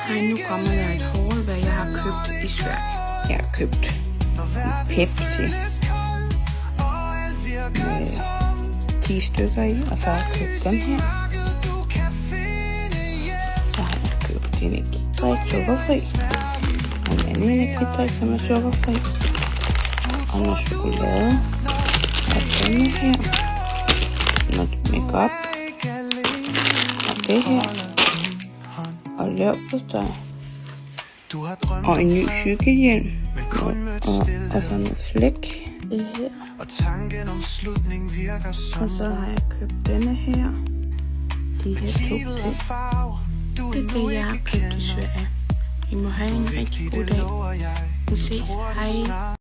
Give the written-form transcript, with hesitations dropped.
Hej, nu kommer der et haul, hvad jeg har købt i Sverige. Jeg har købt Pepsi med 10 stykker i, og så har jeg købt den her. Så har jeg købt energidrik, sukkerfri, og en anden energidrik, som er sukkerfri, og noget chokolade, og denne her, noget makeup, og det her, og leverpostej, og en ny cykelhjelm, og så noget slik, det her. Og så har jeg købt denne her, de her 2 ting. Det er det, jeg har købt i Sverige. I må have en rigtig god dag. Vi ses. Hej.